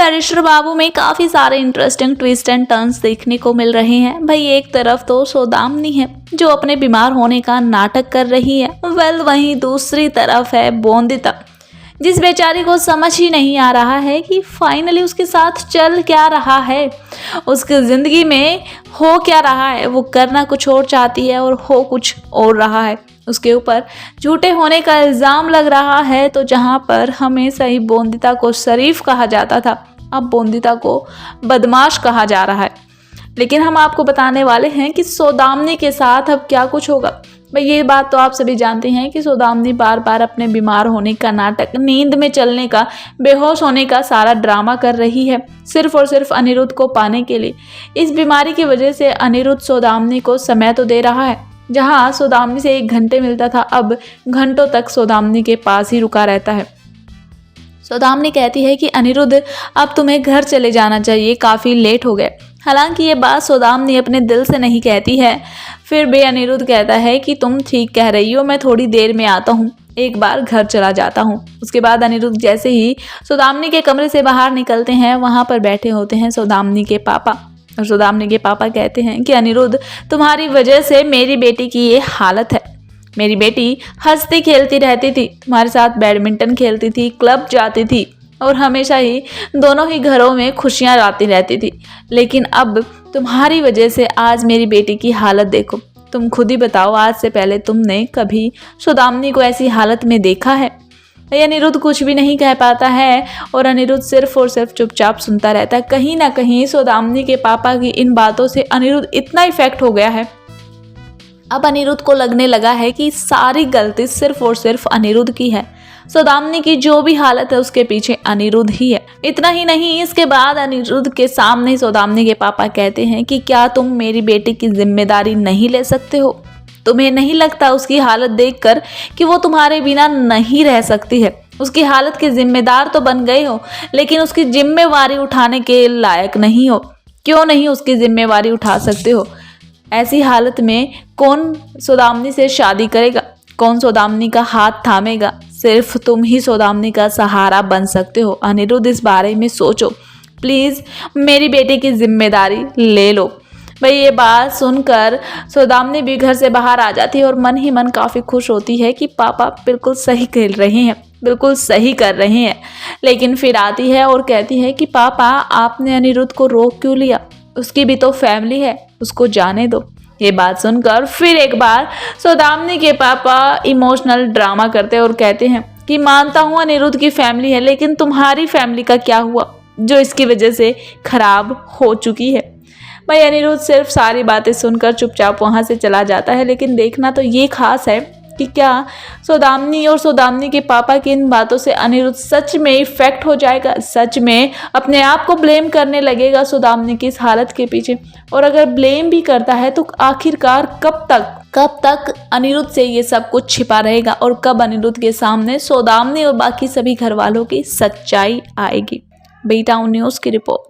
Barrister बाबू में काफ़ी सारे इंटरेस्टिंग ट्विस्ट एंड टर्न्स देखने को मिल रहे हैं। भाई एक तरफ तो सौदामिनी है जो अपने बीमार होने का नाटक कर रही है, वहीं दूसरी तरफ है बोंदिता, जिस बेचारी को समझ ही नहीं आ रहा है कि फाइनली उसके साथ चल क्या रहा है, उसकी ज़िंदगी में हो क्या रहा है। वो करना कुछ और चाहती है और हो कुछ और रहा है। उसके ऊपर झूठे होने का इल्ज़ाम लग रहा है, तो जहाँ पर हमेशा ही बोंदिता को शरीफ कहा जाता था, अब बोंदिता को बदमाश कहा जा रहा है। लेकिन हम आपको बताने वाले हैं कि सौदामिनी के साथ अब क्या कुछ होगा। भाई ये बात तो आप सभी जानते हैं कि सौदामिनी बार बार अपने बीमार होने का नाटक, नींद में चलने का, बेहोश होने का सारा ड्रामा कर रही है, सिर्फ और सिर्फ अनिरुद्ध को पाने के लिए। इस बीमारी की वजह से अनिरुद्ध सौदामिनी को समय तो दे रहा है, जहां सौदामिनी से 1 घंटे मिलता था अब घंटों तक सौदामिनी के पास ही रुका रहता है। सौदामिनी कहती है कि अनिरुद्ध अब तुम्हें घर चले जाना चाहिए, काफ़ी लेट हो गए। हालांकि ये बात सौदामिनी अपने दिल से नहीं कहती है, फिर भी अनिरुद्ध कहता है कि तुम ठीक कह रही हो, मैं थोड़ी देर में आता हूँ, एक बार घर चला जाता हूँ। उसके बाद अनिरुद्ध जैसे ही सौदामिनी के कमरे से बाहर निकलते हैं, वहाँ पर बैठे होते हैं सौदामिनी के पापा, और सौदामिनी के पापा कहते हैं कि अनिरुद्ध तुम्हारी वजह से मेरी बेटी की ये हालत है। मेरी बेटी हंसती खेलती रहती थी, तुम्हारे साथ बैडमिंटन खेलती थी, क्लब जाती थी और हमेशा ही दोनों ही घरों में खुशियाँ आती रहती थी। लेकिन अब तुम्हारी वजह से आज मेरी बेटी की हालत देखो। तुम खुद ही बताओ, आज से पहले तुमने कभी सौदामिनी को ऐसी हालत में देखा है? अनिरुद्ध कुछ भी नहीं कह पाता है और अनिरुद्ध सिर्फ और सिर्फ चुपचाप सुनता रहता है। कहीं ना कहीं सौदामिनी के पापा की इन बातों से अनिरुद्ध इतना इफेक्ट हो गया है, अब अनिरुद्ध को लगने लगा है कि सारी गलती सिर्फ और सिर्फ अनिरुद्ध की है। सौदामिनी की जो भी हालत है उसके पीछे अनिरुद्ध ही है। इतना ही नहीं, इसके बाद अनिरुद्ध के सामने सौदामिनी के पापा कहते हैं कि क्या तुम मेरी बेटी की जिम्मेदारी नहीं ले सकते हो? तुम्हें नहीं लगता उसकी हालत देखकर कि वो तुम्हारे बिना नहीं रह सकती है? उसकी हालत के जिम्मेदार तो बन गए हो, लेकिन उसकी जिम्मेवारी उठाने के लायक नहीं हो। क्यों नहीं उसकी जिम्मेवारी उठा सकते हो? ऐसी हालत में कौन सौदामिनी से शादी करेगा? कौन सौदामिनी का हाथ थामेगा? सिर्फ तुम ही सौदामिनी का सहारा बन सकते हो। अनिरुद्ध इस बारे में सोचो, प्लीज़ मेरी बेटी की जिम्मेदारी ले लो। भाई ये बात सुनकर सौदामिनी भी घर से बाहर आ जाती है और मन ही मन काफ़ी खुश होती है कि पापा बिल्कुल सही खेल रहे हैं, बिल्कुल सही कर रहे हैं। लेकिन फिर आती है और कहती है कि पापा आपने अनिरुद्ध को रोक क्यों लिया? उसकी भी तो फैमिली है, उसको जाने दो। ये बात सुनकर फिर एक बार सौदामिनी के पापा इमोशनल ड्रामा करते हैं और कहते हैं कि मानता हूँ अनिरुद्ध की फैमिली है, लेकिन तुम्हारी फैमिली का क्या हुआ जो इसकी वजह से खराब हो चुकी है? भाई अनिरुद्ध सिर्फ सारी बातें सुनकर चुपचाप वहाँ से चला जाता है। लेकिन देखना तो ये खास है कि क्या सौदामिनी और सौदामिनी के पापा की इन बातों से अनिरुद्ध सच में इफेक्ट हो जाएगा, सच में अपने आप को ब्लेम करने लगेगा सौदामिनी की इस हालत के पीछे? और अगर ब्लेम भी करता है तो आखिरकार कब तक अनिरुद्ध से ये सब कुछ छिपा रहेगा और कब अनिरुद्ध के सामने सौदामिनी और बाकी सभी घर वालों की सच्चाई आएगी? बीटाउन न्यूज़ की रिपोर्ट।